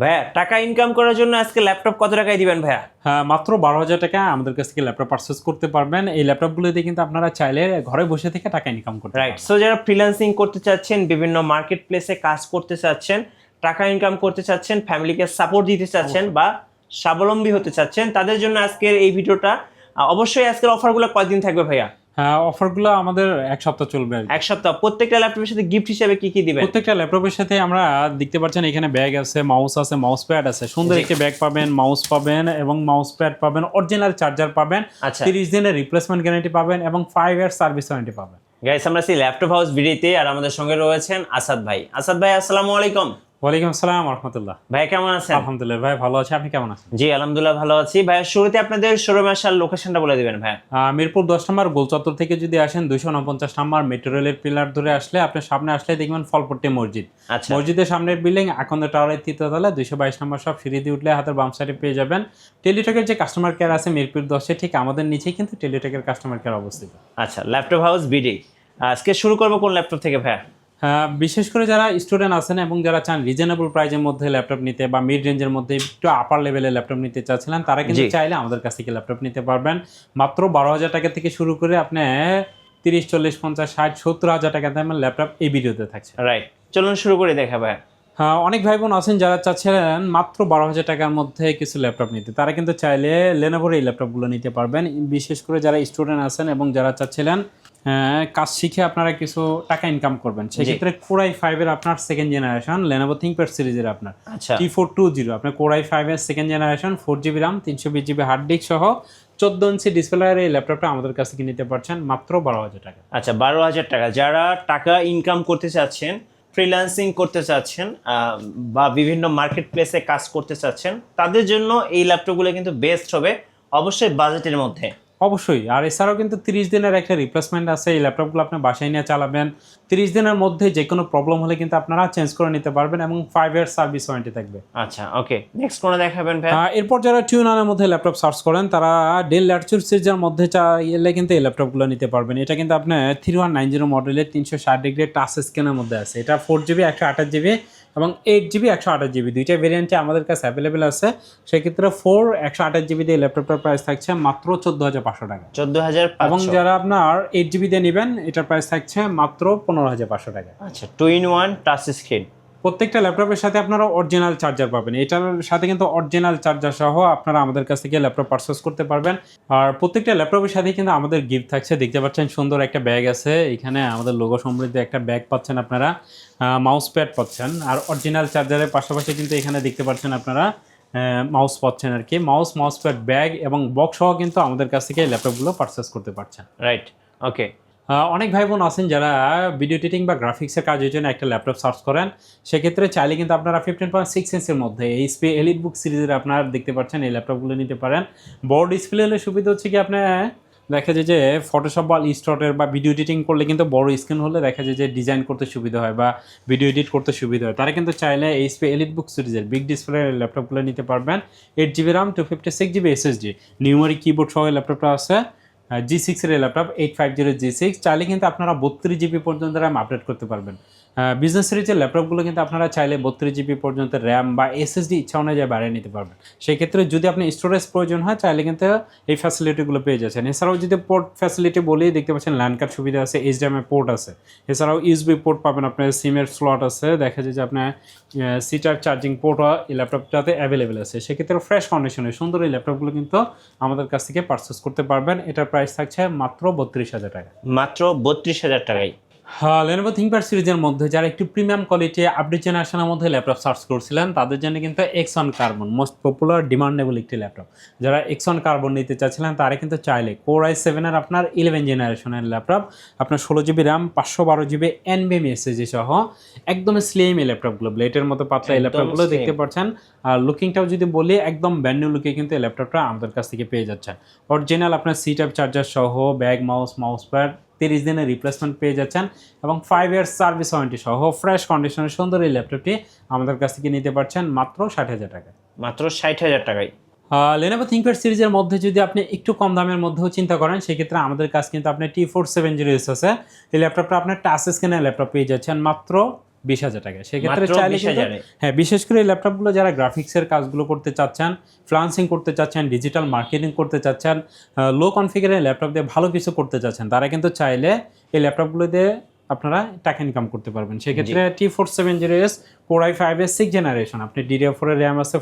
ভাইয়া টাকা ইনকাম করার জন্য আজকে ল্যাপটপ কত টাকায় দিবেন ভাইয়া? হ্যাঁ, মাত্র 12,000 টাকা আমাদের কাছ থেকে ল্যাপটপ পারচেস করতে পারবেন। এই ল্যাপটপগুলো দিয়ে কিন্তু আপনারা চাইলে ঘরে বসে থেকে টাকা ইনকাম করতে রাইট। পারবেন। সো যারা ফ্রিল্যান্সিং করতে চাচ্ছেন, বিভিন্ন মার্কেট প্লেসে কাজ করতে চাচ্ছেন, টাকা ইনকাম করতে চাচ্ছেন, ফ্যামিলিকে সাপোর্ট দিতে চাচ্ছেন বা স্বাবলম্বী হতে চাচ্ছেন, তাদের জন্য আজকের এই ভিডিওটা। অবশ্যই আজকের অফারগুলো কয়দিন থাকবে ভাইয়া? হ্যাঁ, অফারগুলো আমাদের 1 সপ্তাহ চলবে আর কি। এক সপ্তাহ। প্রত্যেকটা ল্যাপটপের সাথে গিফট হিসেবে কি কি দিবেন? প্রত্যেকটা ল্যাপটপের সাথে আমরা দেখতে পাচ্ছেন এখানে ব্যাগ আছে, মাউস আছে, মাউস প্যাড আছে। সুন্দর জি। একটি ব্যাগ পাবেন, মাউস পাবেন এবং মাউস প্যাড পাবেন, অরিজিনাল চার্জার পাবেন, আচ্ছা 30 দিনের রিপ্লেসমেন্ট গ্যারান্টি পাবেন এবং 5 ইয়ার সার্ভিস ওয়ারেন্টি পাবেন। গাইস, আমরা সেই ল্যাপটপ হাউস ভিডিওতে আর আমাদের সঙ্গে রয়েছেন আসাদ ভাই। আসাদ ভাই, আসসালামু আলাইকুম। ওয়ালাইকুম আসসালাম রাহমাতুল্লাহ। ভাই কেমন আছেন? আলহামদুলিল্লাহ ভাই, ভালো আছি। আপনি কেমন আছেন? জি আলহামদুলিল্লাহ ভালো আছি। ভাই শুরুতে আপনাদের শোরুমে আসার লোকেশনটা বলে দিবেন ভাই। মিরপুর 10 নম্বর গোলচত্বর থেকে যদি আসেন 249 নম্বর মেট্রো রেলের পিলার ধরে আসলে আপনার সামনে আসলে দেখবেন ফলপট্টি মসজিদ। আচ্ছা মসজিদের সামনের বিল্ডিং আকন্দ টাওয়ারের তৃতীয় তলায় 222 নম্বর সব সিঁড়ি দিয়ে উঠলে হাতের বাম সাইডে পেয়ে যাবেন। টেলিটকের যে কাস্টমার কেয়ার আছে মিরপুর 10-এ, ঠিক আমাদের নিচেই কিন্তু টেলিটকের কাস্টমার কেয়ার অবস্থিত। আচ্ছা, ল্যাপটপ হাউস বিডি। আজকে শুরু করবো কোন ল্যাপটপ থেকে ভাই? বিশেষ করে যারা স্টুডেন্ট আছেন এবং যারা চান রিজনেবল প্রাইজের মধ্যে ল্যাপটপ নিতে বা মিড রেঞ্জের মধ্যে একটু আপার লেভেলের ল্যাপটপ নিতে চাচ্ছিলেন, তারা কিন্তু জি। চাইলে আমাদের কাছ থেকে ল্যাপটপ নিতে পারবেন। মাত্র 12,000 টাকা থেকে শুরু করে আপনি 30, 40, 50, 60, 70,000 টাকা দামের ল্যাপটপ এই ভিডিওতে থাকছে। রাইট, চলুন শুরু করে দেখা ভাই। হ্যাঁ, অনেক ভাই বোন আছেন যারা চাচ্ছিলেন মাত্র 12,000 টাকার মধ্যে কিছু ল্যাপটপ নিতে, তারা কিন্তু চাইলে লেনোভোর এই ল্যাপটপগুলো নিতে পারবেন। বিশেষ করে যারা স্টুডেন্ট আছেন এবং যারা চাচ্ছিলেন কাজ শিখে আপনারা কিছু টাকা ইনকাম করবেন, সেক্ষেত্রে কোরাই 5 এর আপনার সেকেন্ড জেনারেশন লেনোভো থিংকপ্যাড সিরিজের আপনার আচ্ছা T420 আপনার কোরাই 5 এর second generation 4GB RAM 320GB hard disk সহ 14 ইঞ্চি ডিসপ্লের এই ল্যাপটপটা আমাদের কাছ থেকে নিতে পারছেন মাত্র 12,000 টাকা। আচ্ছা, 12,000 টাকা। যারা টাকা ইনকাম করতে চাচ্ছেন, ফ্রিল্যান্সিং করতে চাচ্ছেন, বা বিভিন্ন মার্কেট প্লেসে কাজ করতে চাচ্ছেন, তাদের জন্য এই ল্যাপটপগুলো কিন্তু বেস্ট হবে, অবশ্যই বাজেটের মধ্যে। অবশ্যই। আর এছাড়াও কিন্তু 30 দিনের একটা রিপ্লেসমেন্ট আছে। এই ল্যাপটপগুলো আপনি বাসায় নিয়ে চালাবেন, 30 দিনের মধ্যে যে কোনো প্রবলেম হলে কিন্তু আপনারা চেঞ্জ করে নিতে পারবেন এবং 5 ইয়ার সার্ভিস ওয়ারেন্টি থাকবে। আচ্ছা ওকে, নেক্সট কোন দেখাবেন ভাই? এরপর যারা টিউনারের মধ্যে ল্যাপটপ সার্চ করেন তারা ডেল ল্যাটিটিউড সিরিজের মধ্যে চাইলে কিন্তু এই ল্যাপটপগুলো নিতে পারবেন। এটা কিন্তু আপনার 3190 মডেলের 360 ডিগ্রি টাচ স্ক্রিনের মধ্যে আছে। এটা 4GB 128GB এবং 8GB 128GB দুইটা ভেরিয়েন্টে আমাদের কাছে অ্যাভেলেবেল আছে। সেক্ষেত্রে 128GB দিয়ে ল্যাপটপটার প্রাইস থাকছে মাত্র 14,500 টাকা। 14,500। এবং যারা আপনার 8GB দিয়ে নেবেন এটার প্রাইস থাকছে মাত্র 15,500 টাকা। আচ্ছা, 2-in-1 টাচ স্ক্রিন। প্রত্যেকটা ল্যাপটপের সাথে আপনারা অরিজিনাল চার্জার পাবেন। এটার সাথে কিন্তু অরিজিনাল চার্জার সহ আপনারা আমাদের কাছ থেকে ল্যাপটপ পারচেস করতে পারবেন। আর প্রত্যেকটা ল্যাপটপের সাথে কিন্তু আমাদের গিফট থাকছে। দেখতে পাচ্ছেন সুন্দর একটা ব্যাগ আছে, এখানে আমাদের লোগো সমৃদ্ধ একটা ব্যাগ পাচ্ছেন আপনারা, মাউস প্যাড পাচ্ছেন আর অরিজিনাল চার্জারের পাশাপাশি কিন্তু এখানে দেখতে পাচ্ছেন আপনারা মাউস পাচ্ছেন আর কি। মাউস প্যাড ব্যাগ এবং বক্স সহ কিন্তু আমাদের কাছ থেকে ল্যাপটপগুলো পারচেস করতে পারছেন। Right okay. অনেক ভাই বোন আছেন যারা ভিডিও এডিটিং বা গ্রাফিক্সের কাজের জন্য একটা ল্যাপটপ সার্চ করেন, সেক্ষেত্রে চাইলে কিন্তু আপনারা 15.6 ইঞ্চের মধ্যে এইচপি এলিটবুক সিরিজের আপনার দেখতে পাচ্ছেন এই ল্যাপটপগুলো নিতে পারেন। বড় ডিসপ্লে হলে সুবিধা হচ্ছে কি আপনার দেখা যায় যে ফটোশপ বা ইনস্টটের বা ভিডিও এডিটিং করলে কিন্তু বড় স্ক্রিন হলে দেখা যায় যে ডিজাইন করতে সুবিধা হয় বা ভিডিও এডিট করতে সুবিধা হয়। তারা কিন্তু চাইলে এইচপি এলিটবুক সিরিজের বিগ ডিসপ্লের ল্যাপটপগুলো নিতে পারবেন। 8GB RAM 256GB SSD numeric keyboard সহ ল্যাপটপটা আছে। G6 এর ল্যাপটপ 850G6 চাইলে কিন্তু আপনারা 32GB পর্যন্ত র্যাম আপডেট করতে পারবেন। বিজনেস সিরিজের ল্যাপটপগুলো কিন্তু আপনারা চাইলে 32GB পর্যন্ত র্যাম বা SSD ইচ্ছা অনুযায়ী বাড়িয়ে নিতে পারবেন। সেই ক্ষেত্রে যদি আপনি স্টোরেজ প্রয়োজন হয় চাইলে কিন্তু এই ফ্যাসিলিটিগুলো পেয়ে যাচ্ছেন। এছাড়াও যদি পোর্ট ফ্যাসিলিটি বলি, দেখতে পাচ্ছেন ল্যান্ড কার্ড সুবিধা আছে, HDMI পোর্ট আছে, এছাড়াও USB পোর্ট পাবেন, আপনার সিমের স্লট আছে, দেখা যায় যে আপনার সিটার চার্জিং পোর্টও এই ল্যাপটপটাতে অ্যাভেলেবেল আছে। সেক্ষেত্রে ফ্রেশ কন্ডিশনে সুন্দর এই ল্যাপটপগুলো কিন্তু আমাদের কাছ থেকে পারচেস করতে পারবেন। এটার প্রাইস থাকছে মাত্র 32,000 টাকা। মাত্র 32,000 টাকায়। হ্যাঁ, লেনোভো থিংকপ্যাড সিরিজের মধ্যে যারা একটু প্রিমিয়াম কোয়ালিটি আপডেট জেনারেশনের মধ্যে ল্যাপটপ সার্চ করছিলেন তাদের জন্য কিন্তু X1 carbon most popular demandable একটি ল্যাপটপ। যারা X1 কার্বন নিতে চাচ্ছিলেন তারা কিন্তু চাইলে কোর i7 এর আপনার 11 জেনারেশনের ল্যাপটপ, আপনার 16GB RAM 512GB NVMe SSD সহ একদম স্লিম এই ল্যাপটপগুলো, ব্লেডের মতো পাতলা এই ল্যাপটপগুলো দেখতে পাচ্ছেন। আর লুকিংটাও যদি বলি একদম ব্র্যান্ড নিউ লুকে কিন্তু এই ল্যাপটপটা আমাদের কাছ থেকে পেয়ে যাচ্ছেন। অরিজিনাল আপনার সি টাইপ চার্জার সহ ব্যাগ মাউস প্যাড 30 দিনের রিপ্লেসমেন্ট পেয়ে যাচ্ছেন এবং 5 ইয়ার সার্ভিস ওয়ারেন্টি সহ ফ্রেশ কন্ডিশনের সুন্দর এই ল্যাপটপটি আমাদের কাছ থেকে নিতে পারছেন মাত্র 60,000 টাকায়। মাত্র 60,000 টাকায়। লেনোভো থিংকপ্যাড সিরিজের মধ্যে যদি আপনি একটু কম দামের মধ্যেও চিন্তা করেন, সেক্ষেত্রে আমাদের কাছে কিন্তু আপনার T470 আছে। এই ল্যাপটপটা আপনার টাচ স্ক্রিনের ল্যাপটপ পেয়ে যাচ্ছেন মাত্র 20,000 টাকা। সেক্ষেত্রে মাত্র চাইলে 20,000 কিন্তু হ্যাঁ, বিশেষ করে এই ল্যাপটপগুলো যারা গ্রাফিক্সের কাজগুলো করতে চাচ্ছেন, ফ্রিল্যান্সিং করতে চাচ্ছেন, ডিজিটাল মার্কেটিং করতে চাচ্ছেন, লো কনফিগারের ল্যাপটপ দিয়ে ভালো কিছু করতে চাচ্ছেন, তারা কিন্তু চাইলে এই ল্যাপটপগুলো দিয়ে আপনারা টাকা ইনকাম করতে পারবেন। সেক্ষেত্রে T470S Core i5 এর 6th জেনারেশন, আপনি DDR4 এর র্যাম আছে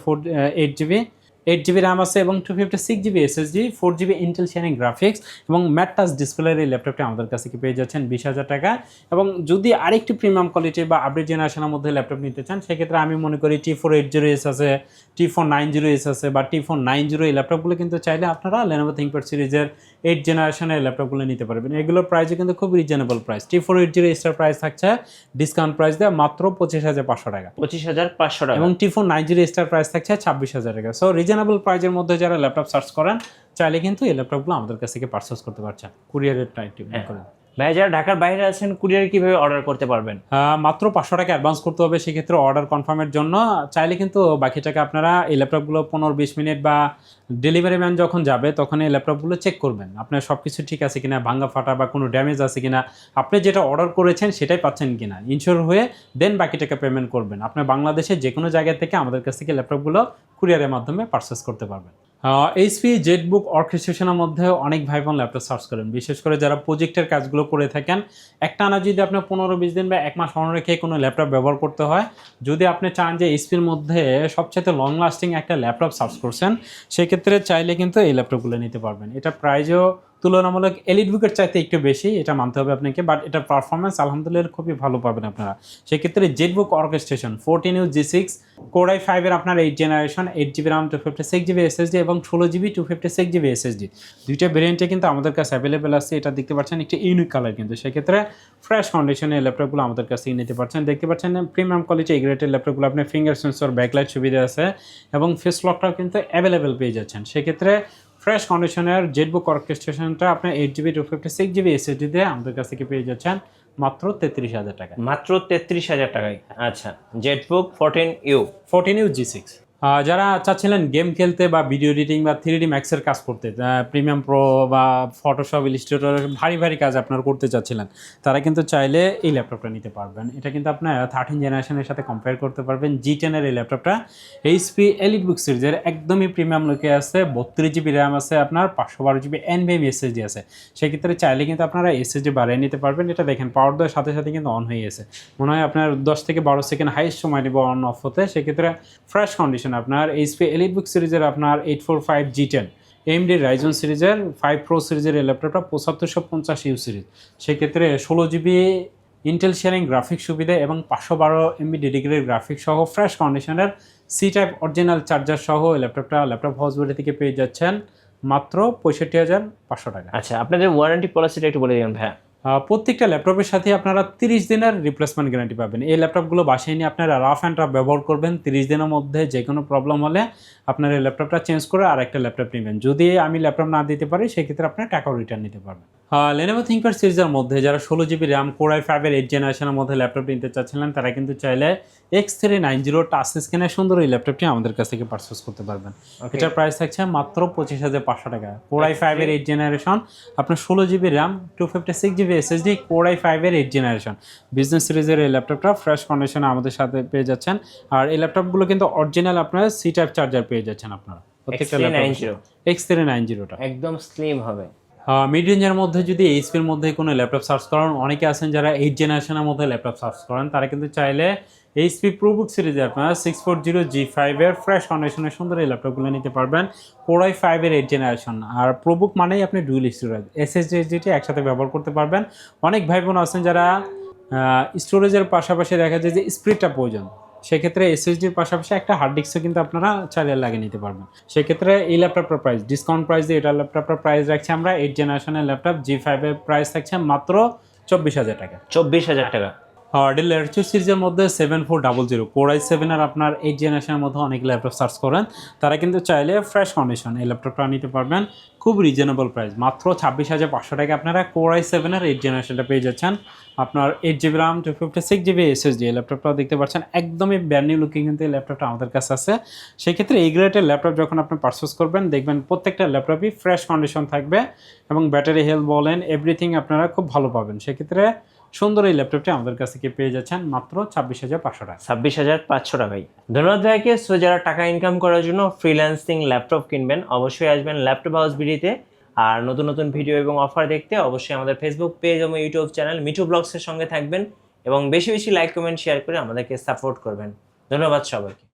8GB র্যাম আছে এবং 256GB SSD, 4GB Intel sharing graphics এবং ম্যাট টাচ ডিসপ্লের এই ল্যাপটপটি আমাদের কাছে কি পেয়ে যাচ্ছেন 20,000 টাকা। এবং যদি আরেকটি প্রিমিয়াম কোয়ালিটি বা আপডেট জেনারেশনের মধ্যে ল্যাপটপ নিতে চান, সেক্ষেত্রে আমি মনে করি T480S আছে, T490S আছে বা T490 এই ল্যাপটপগুলো কিন্তু চাইলে আপনারা Lenovo ThinkPad সিরিজের 8th জেনারেশনের ল্যাপটপগুলো নিতে পারবেন। এগুলোর প্রাইসও কিন্তু খুব reasonable price. T480 star price থাকছে ডিসকাউন্ট প্রাইস দেওয়া মাত্র 25,500 টাকা, 25,500 টাকা। এবং T490 স্টার প্রাইস থাকছে 26,000 টাকা। সো রিজনেবল প্রাইজের মধ্যে যারা ল্যাপটপ সার্চ করেন, চাইলে কিন্তু এই ল্যাপটপগুলো আমাদের কাছ থেকে পারচেস করতে পারছেন কুরিয়ারের টাইপ করে। ভাই যারা ঢাকার বাইরে আছেন কুরিয়ার কিভাবে অর্ডার করতে পারবেন? মাত্র 500 টাকা অ্যাডভান্স করতে হবে সেক্ষেত্রে অর্ডার কনফার্মের জন্য। চাইলে কিন্তু বাকি টাকা আপনারা এই ল্যাপটপগুলো 15-20 মিনিট বা ডেলিভারি ম্যান যখন যাবে তখন এই ল্যাপটপগুলো চেক করবেন আপনার সব কিছু ঠিক আছে কিনা, ভাঙা ফাটা বা কোনো ড্যামেজ আছে কিনা, আপনি যেটা অর্ডার করেছেন সেটাই পাচ্ছেন কিনা, ইনশিওর হয়ে দেন বাকি টাকা পেমেন্ট করবেন। আপনার বাংলাদেশের যে কোনো জায়গা থেকে আমাদের কাছ থেকে ল্যাপটপগুলো কুরিয়ারের মাধ্যমে পারচেস করতে পারবেন। এইচপি জেটবুক অর্কেস্ট্রেশনের মধ্যে অনেক ভাই বোন ল্যাপটপ সার্চ করেন, বিশেষ করে যারা প্রজেক্টের কাজগুলো করে থাকেন। একটানা যদি আপনার 15-20 দিন বা 1 মাস অন রেখে কোনো ল্যাপটপ ব্যবহার করতে হয়, যদি আপনি চান যে এইচপির মধ্যে সবচেয়ে লং লাস্টিং একটা ল্যাপটপ সার্চ করছেন, সেক্ষেত্রে চাইলে কিন্তু এই ল্যাপটপগুলো নিতে পারবেন। এটা প্রাইজও তুলনামূলক এলিটবুকের চাইতে একটু বেশি, এটা মানতে হবে আপনাকে, বাট এটা পারফরমেন্স আলহামদুলিল্লাহ খুবই ভালো পাবেন আপনারা। সেক্ষেত্রে Jetbook orchestration 14U G6 Core i5 এর আপনার 8th generation, 8GB RAM 256GB SSD এবং 16GB 256GB SSD দুইটা ভেরিয়েন্টে কিন্তু আমাদের কাছে অ্যাভেলেবেল আছে। এটা দেখতে পাচ্ছেন একটি ইউনিক কালার, কিন্তু সেক্ষেত্রে ফ্রেশ কন্ডিশনে ল্যাপটপগুলো আমাদের কাছে নিতে পারছেন। দেখতে পাচ্ছেন প্রিমিয়াম কোয়ালিটি গ্রেডের ল্যাপটপগুলো আপনার ফিঙ্গার সেন্সর, ব্যাকলাইট সুবিধা আছে এবং ফেস লকটাও কিন্তু অ্যাভেলেবেল পেয়ে যাচ্ছেন। সেক্ষেত্রে ফ্রেশ কন্ডিশনের জেটবুক অর্কেস্ট্রেশনটা আপনার 8GB 256GB SSD দিয়ে আমাদের কাছ থেকে পেয়ে যাচ্ছেন মাত্র 33,000 টাকা। মাত্র 33,000 টাকায়। আচ্ছা, জেটবুক 14U G6 যারা চাচ্ছিলেন গেম খেলতে বা ভিডিও এডিটিং বা 3D ম্যাক্সের কাজ করতে, প্রিমিয়াম প্রো বা ফটোশপ, ইলাস্ট্রেটর ভারী ভারী কাজ আপনারা করতে চাচ্ছিলেন, তারা কিন্তু চাইলে এই ল্যাপটপটা নিতে পারবেন। এটা কিন্তু আপনার 13 জেনারেশনের সাথে কম্পেয়ার করতে পারবেন। G10 এর এই ল্যাপটপটা এইচপি এলিটবুক সিরিজের একদমই প্রিমিয়াম লুকে আছে। 32GB র্যাম আছে, আপনার 512GB NVMe SSD আছে। সেক্ষেত্রে চাইলে কিন্তু আপনারা SSD বাড়িয়ে নিতে পারবেন। এটা দেখেন পাওয়ার দেওয়ার সাথে সাথে কিন্তু অন হয়ে গেছে, মনে হয় আপনার 10 থেকে 12 সেকেন্ড হাইস্ট সময় নেব অন অফ হতে। সেক্ষেত্রে ফ্রেশ কন্ডিশন আপনার এইচপি এলিটবুক সিরিজের আপনার 845 G10 AMD Ryzen সিরিজের 5 Pro সিরিজের এই ল্যাপটপটা 7550U সিরিজ। সেক্ষেত্রে 16GB ইন্টেল শেয়ারিং গ্রাফিক্স সুবিধা এবং 512MB ডেডিকেটেড গ্রাফিক্স সহ ফ্রেশ কন্ডিশনের সি টাইপ অরিজিনাল চার্জার সহ এই ল্যাপটপটা ল্যাপটপ হাউসবিল্ড থেকে পেয়ে যাচ্ছেন মাত্র 65,500 টাকা। আচ্ছা, আপনাদের ওয়ারেন্টি পলিসিটা একটু বলে দিবেন ভাইয়া। প্রত্যেকটা ল্যাপটপের সাথে আপনারা 30 দিনের রিপ্লেসমেন্ট গ্যারান্টি পাবেন। এই ল্যাপটপগুলো বাসায় নিয়ে আপনারা রাফ অ্যান্ড রাফ ব্যবহার করবেন। 30 দিনের মধ্যে যে কোনো প্রবলেম হলে আপনার এই ল্যাপটপটা চেঞ্জ করে আর একটা ল্যাপটপ নেবেন। যদি আমি ল্যাপটপ না দিতে পারি, সেক্ষেত্রে আপনার টাকাও রিটার্ন নিতে পারবেন। Lenovo ThinkPad সিরিজের মধ্যে যারা 16GB RAM Core i5 এর 8th জেনারেশনের মধ্যে ল্যাপটপ নিতে চাচ্ছিলেন, তারা কিন্তু চাইলে X390 টাচ স্ক্রিনের সুন্দর এই ল্যাপটপটি আমাদের কাছ থেকে পারচেস করতে পারবেন। এটার প্রাইস থাকছে মাত্র 25,500 টাকা। Core i5 এর 8th জেনারেশন, আপনার 16GB RAM 256GB SSD Core i5 এর 8th জেনারেশন বিজনেস সিরিজের এই ল্যাপটপটা ফ্রেশ কন্ডিশনে আমাদের সাথে পেয়ে যাচ্ছেন। আর এই ল্যাপটপগুলো কিন্তু অরিজিনাল আপনার সি টাইপ চার্জার পেয়ে যাচ্ছেন আপনারা প্রত্যেকটা ল্যাপটপ। X390 একদম স্লিম হবে। মিড রেঞ্জের মধ্যে যদি এইচপির মধ্যে কোনো ল্যাপটপ সার্চ করেন, অনেকে আছেন যারা 8th জেনারেশনের মধ্যে ল্যাপটপ সার্চ করেন, তারা কিন্তু চাইলে এইচপি প্রোবুক সিরিজে আপনারা 640G5 এর ফ্রেশ কন্ডিশনের সুন্দর এই ল্যাপটপগুলো নিতে পারবেন। Core i5 এর 8th জেনারেশন। আর প্রোবুক মানেই আপনি ডুয়েল স্টোরেজ SSD SSD একসাথে ব্যবহার করতে পারবেন। অনেক ভাই বোন আছেন যারা স্টোরেজের পাশাপাশি দেখা যায় যে স্পিডটা প্রয়োজন, সেক্ষেত্রে এসএসডির পাশাপাশি একটা হার্ড ডিস্কও কিন্তু আপনারা চাইলে লাগিয়ে নিতে পারবেন। সেক্ষেত্রে এই ল্যাপটপটার প্রাইস ডিসকাউন্ট প্রাইস দিয়ে এটা ল্যাপটপটার প্রাইস রাখছি আমরা 8th জেনারেশনের ল্যাপটপ G5 এর প্রাইস থাকছে মাত্র 24,000 টাকা। 24,000 টাকা। ডেল ল্যাটিটিউড সিরিজের মধ্যে 7400 Core i7 এর আপনার 8th জেনারেশনের মধ্যে অনেক ল্যাপটপ সার্চ করেন, তারা কিন্তু চাইলে ফ্রেশ কন্ডিশন এই ল্যাপটপটা নিতে পারবেন খুব রিজনেবল প্রাইস। মাত্র 26,500 টাকা আপনারা Core i7 এর 8th জেনারেশনটা পেয়ে যাচ্ছেন। আপনার 8GB RAM 256GB SSD এই ল্যাপটপটাও দেখতে পাচ্ছেন, একদমই ব্র্যান্ড নিউ লুকিং কিন্তু এই ল্যাপটপটা আমাদের কাছে আছে। সেক্ষেত্রে এই গ্রেডের ল্যাপটপ যখন আপনি পারচেস করবেন, দেখবেন প্রত্যেকটা ল্যাপটপই ফ্রেশ কন্ডিশন থাকবে এবং ব্যাটারি হেলথ বলেন এভরিথিং আপনারা খুব ভালো পাবেন। সেক্ষেত্রে সুন্দর এই ল্যাপটপটি আমাদের কাছ থেকে পেয়ে যাচ্ছেন মাত্র 26,500 টাকা। 26,500 টাকায়। ধন্যবাদ ভাইকে। সো যারা টাকা ইনকাম করার জন্য ফ্রিল্যান্সিং ল্যাপটপ কিনবেন অবশ্যই আসবেন ল্যাপটপ হাউস বিডিতে। আর নতুন নতুন ভিডিও এবং অফার দেখতে অবশ্যই আমাদের ফেসবুক পেজ এবং ইউটিউব চ্যানেল মিঠু ব্লগসের সঙ্গে থাকবেন এবং বেশি বেশি লাইক কমেন্ট শেয়ার করে আমাদেরকে সাপোর্ট করবেন। ধন্যবাদ সবাইকে।